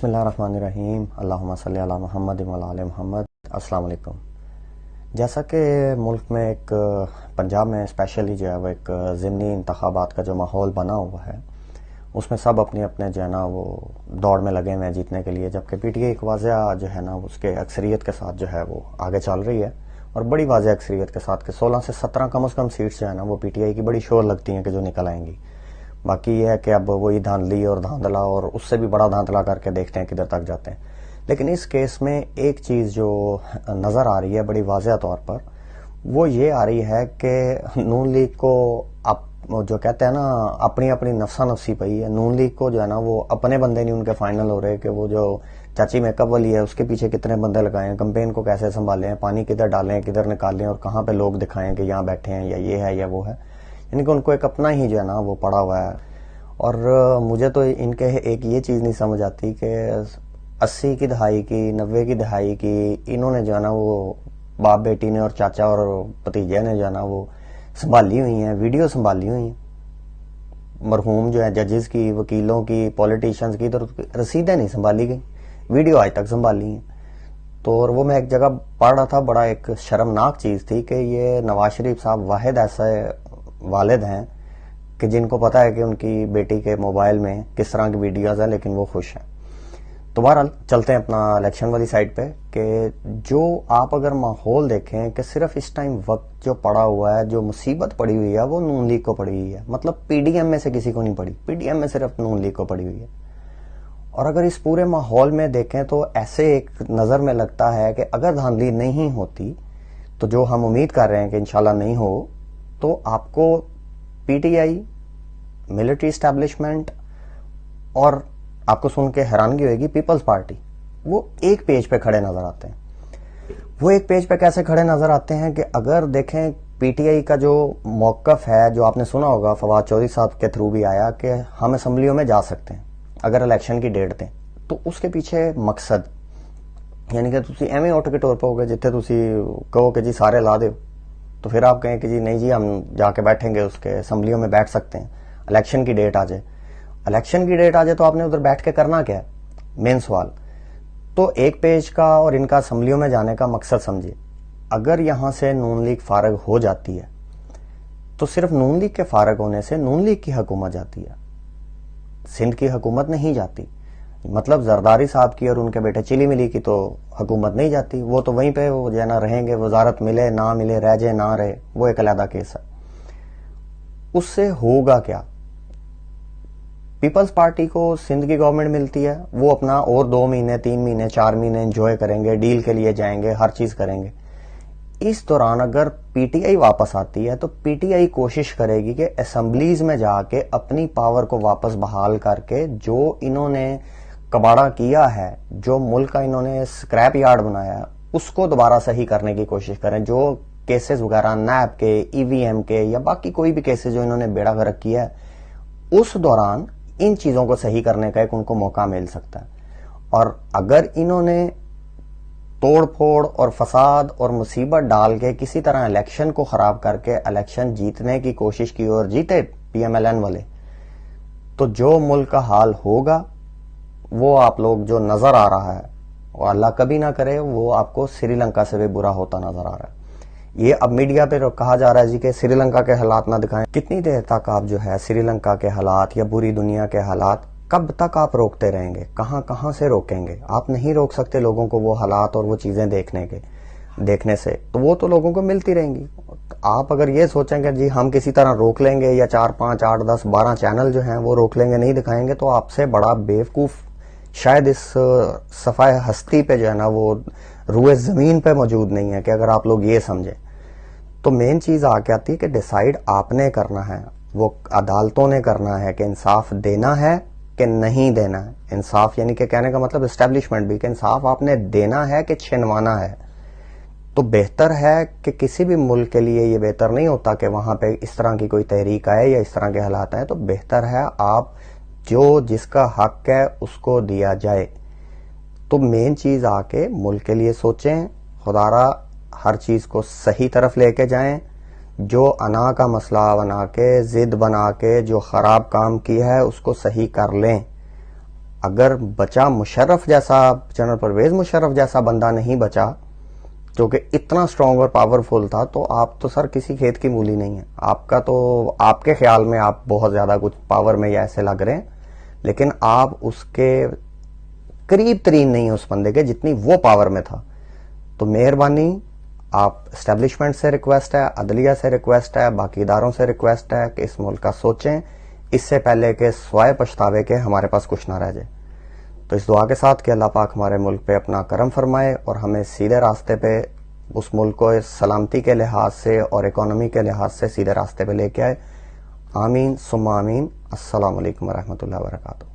بسم اللہ الرحمن الرحیم، اللہم صلی علی محمد و علی محمد۔ السلام علیکم۔ جیسا کہ ملک میں ایک پنجاب میں اسپیشلی جو ہے وہ ایک ضمنی انتخابات کا جو ماحول بنا ہوا ہے، اس میں سب اپنے جو ہے نا وہ دوڑ میں لگے ہوئے ہیں جیتنے کے لیے، جبکہ پی ٹی آئی ایک واضح جو ہے نا اس کے اکثریت کے ساتھ جو ہے وہ آگے چل رہی ہے، اور بڑی واضح اکثریت کے ساتھ کہ 16 سے 17 کم از کم سیٹس جو ہے نا وہ پی ٹی آئی کی بڑی شور لگتی ہیں کہ جو نکل آئیں گی۔ باقی یہ ہے کہ اب وہی دھاندلی اور دھاندلا اور اس سے بھی بڑا دھاندلا کر کے دیکھتے ہیں کدھر تک جاتے ہیں۔ لیکن اس کیس میں ایک چیز جو نظر آ رہی ہے بڑی واضح طور پر، وہ یہ آ رہی ہے کہ نون لیگ کو جو کہتے ہیں نا اپنی اپنی نفسا نفسی پئی ہے۔ نون لیگ کو جو ہے نا وہ اپنے بندے نہیں ان کے فائنل ہو رہے کہ وہ جو چاچی میک اپ والی ہے اس کے پیچھے کتنے بندے لگائیں، کمپین کو کیسے سنبھالیں، پانی کدھر ڈالیں کدھر نکالیں اور کہاں پہ لوگ دکھائیں کہ یہاں بیٹھے ہیں یا یہ ہے یا وہ ہے، یعنی کہ ان کو ایک اپنا ہی جو ہے نا وہ پڑا ہوا ہے۔ اور مجھے تو ان کے ایک یہ چیز نہیں سمجھ آتی کہ 80 کی دہائی کی 90 کی دہائی کی انہوں نے جو ہے نا وہ باپ بیٹی نے اور چاچا اور بھتیجے نے جو ہے نا وہ سنبھالی ہوئی ہیں، ویڈیو سنبھالی ہوئی ہیں، مرحوم جو ہے ججز کی، وکیلوں کی، پولیٹیشنز کی، تو رسیدیں نہیں سنبھالی گئی، ویڈیو آج تک سنبھالی ہیں۔ تو اور وہ میں ایک جگہ پڑھ رہا تھا، بڑا ایک شرمناک چیز تھی کہ یہ نواز شریف صاحب واحد ایسے والد ہیں کہ جن کو پتا ہے کہ ان کی بیٹی کے موبائل میں کس طرح کی ویڈیوز ہیں، لیکن وہ خوش ہیں۔ تو بہرحال چلتے ہیں اپنا الیکشن والی سائڈ پہ کہ جو آپ اگر ماحول دیکھیں کہ صرف اس ٹائم وقت جو پڑا ہوا ہے، جو مصیبت پڑی ہوئی ہے وہ نون لیگ کو پڑی ہوئی ہے، مطلب پی ڈی ایم میں سے کسی کو نہیں پڑی، پی ڈی ایم میں صرف نون لیگ کو پڑی ہوئی ہے۔ اور اگر اس پورے ماحول میں دیکھیں تو ایسے ایک نظر میں لگتا ہے کہ اگر دھاندلی نہیں ہوتی تو جو ہم امید کر رہے ہیں کہ انشاءاللہ نہیں ہو، تو آپ کو P T I, military establishment اور آپ کو سن کے حیرانگی ہوئے گی پیپلز پارٹی، وہ ایک پیج پہ کھڑے نظر آتے ہیں۔ وہ ایک پیج پہ کیسے کھڑے نظر آتے ہیں کہ اگر دیکھیں پی ٹی آئی کا جو موقف ہے، جو آپ نے سنا ہوگا فواد چودھری صاحب کے تھرو بھی آیا کہ ہم اسمبلیوں میں جا سکتے ہیں اگر الیکشن کی ڈیٹ دیں، تو اس کے پیچھے مقصد یعنی کہ تسی ایویں اٹھ کے ٹور پہ ہوگے جتنے تسی کہو کہ جی سارے لا دیو، تو پھر آپ کہیں کہ جی نہیں جی ہم جا کے بیٹھیں گے، اس کے اسمبلیوں میں بیٹھ سکتے ہیں، الیکشن کی ڈیٹ آ جائے۔ الیکشن کی ڈیٹ آ جائے تو آپ نے ادھر بیٹھ کے کرنا کیا ہے؟ مین سوال تو ایک پیج کا اور ان کا اسمبلیوں میں جانے کا مقصد سمجھیے۔ اگر یہاں سے نون لیگ فارغ ہو جاتی ہے تو صرف نون لیگ کے فارغ ہونے سے نون لیگ کی حکومت جاتی ہے، سندھ کی حکومت نہیں جاتی۔ مطلب زرداری صاحب کی اور ان کے بیٹے چلی ملی کی تو حکومت نہیں جاتی، وہ تو وہیں پہ وہ جو ہے نا رہیں گے، وزارت ملے نہ ملے، رہ جائے نہ رہے، وہ ایک علیحدہ کیس ہے۔ اس سے ہوگا کیا؟ پیپلز پارٹی کو سندھ کی گورنمنٹ ملتی ہے، وہ اپنا اور 2 مہینے 3 مہینے 4 مہینے انجوائے کریں گے، ڈیل کے لیے جائیں گے، ہر چیز کریں گے۔ اس دوران اگر پی ٹی آئی واپس آتی ہے تو پی ٹی آئی کوشش کرے گی کہ اسمبلیز میں جا کے اپنی پاور کو واپس بحال کر کے جو انہوں نے کباڑا کیا ہے، جو ملک کا انہوں نے اسکریپ یارڈ بنایا ہے، اس کو دوبارہ صحیح کرنے کی کوشش کریں۔ جو کیسز وغیرہ نیب کے، ای وی ایم کے یا باقی کوئی بھی کیسز جو انہوں نے بیڑا غرق کیا ہے، اس دوران ان چیزوں کو صحیح کرنے کا ایک ان کو موقع مل سکتا ہے۔ اور اگر انہوں نے توڑ پھوڑ اور فساد اور مصیبت ڈال کے کسی طرح الیکشن کو خراب کر کے الیکشن جیتنے کی کوشش کی اور جیتے پی ایم ایل این والے، تو جو ملک کا حال ہوگا وہ آپ لوگ جو نظر آ رہا ہے، اور اللہ کبھی نہ کرے وہ آپ کو سری لنکا سے بھی برا ہوتا نظر آ رہا ہے۔ یہ اب میڈیا پہ کہا جا رہا ہے جی کہ سری لنکا کے حالات نہ دکھائیں۔ کتنی دیر تک آپ جو ہے سری لنکا کے حالات یا پوری دنیا کے حالات کب تک آپ روکتے رہیں گے؟ کہاں سے روکیں گے؟ آپ نہیں روک سکتے لوگوں کو وہ حالات اور وہ چیزیں دیکھنے سے، تو وہ تو لوگوں کو ملتی رہیں گی۔ آپ اگر یہ سوچیں کہ جی ہم کسی طرح روک لیں گے یا 4 5 8 10 12 چینل جو ہیں وہ روک لیں گے، نہیں دکھائیں گے، تو آپ سے بڑا بیوقوف شاید اس صفحہ ہستی پہ جو ہے نا وہ روئے زمین پہ موجود نہیں ہے کہ اگر آپ لوگ یہ سمجھیں۔ تو مین چیز آ کے آتی ہے کہ ڈیسائیڈ آپ نے کرنا ہے، وہ عدالتوں نے کرنا ہے کہ انصاف دینا ہے کہ نہیں دینا ہے۔ انصاف یعنی کہ کہنے کا مطلب اسٹیبلشمنٹ بھی کہ انصاف آپ نے دینا ہے کہ چھنوانا ہے۔ تو بہتر ہے کہ کسی بھی ملک کے لیے یہ بہتر نہیں ہوتا کہ وہاں پہ اس طرح کی کوئی تحریک آئے یا اس طرح کے حالات آئے، تو بہتر ہے آپ جو جس کا حق ہے اس کو دیا جائے۔ تو مین چیز آ کے ملک کے لیے سوچیں، خدا را ہر چیز کو صحیح طرف لے کے جائیں، جو انا کا مسئلہ بنا کے ضد بنا کے جو خراب کام کیا ہے اس کو صحیح کر لیں، اگر بچا مشرف جیسا، جنرل پرویز مشرف جیسا بندہ نہیں بچا جو کہ اتنا اسٹرانگ اور پاورفل تھا، تو آپ تو سر کسی کھیت کی مولی نہیں ہے. آپ کا تو آپ کے خیال میں آپ بہت زیادہ کچھ پاور میں یا ایسے لگ رہے ہیں، لیکن آپ اس کے قریب ترین نہیں ہیں اس بندے کے جتنی وہ پاور میں تھا. تو مہربانی آپ اسٹیبلشمنٹ سے ریکویسٹ ہے، عدلیہ سے ریکویسٹ ہے، باقی اداروں سے ریکویسٹ ہے کہ اس ملک کا سوچیں اس سے پہلے کہ سوائے پچھتاوے کے ہمارے پاس کچھ نہ رہ جائے. تو اس دعا کے ساتھ کہ اللہ پاک ہمارے ملک پہ اپنا کرم فرمائے اور ہمیں سیدھے راستے پہ، اس ملک کو سلامتی کے لحاظ سے اور اکانومی کے لحاظ سے سیدھے راستے پہ لے کے آئے. آمین ثم آمین. السلام علیکم ورحمۃ اللہ وبرکاتہ.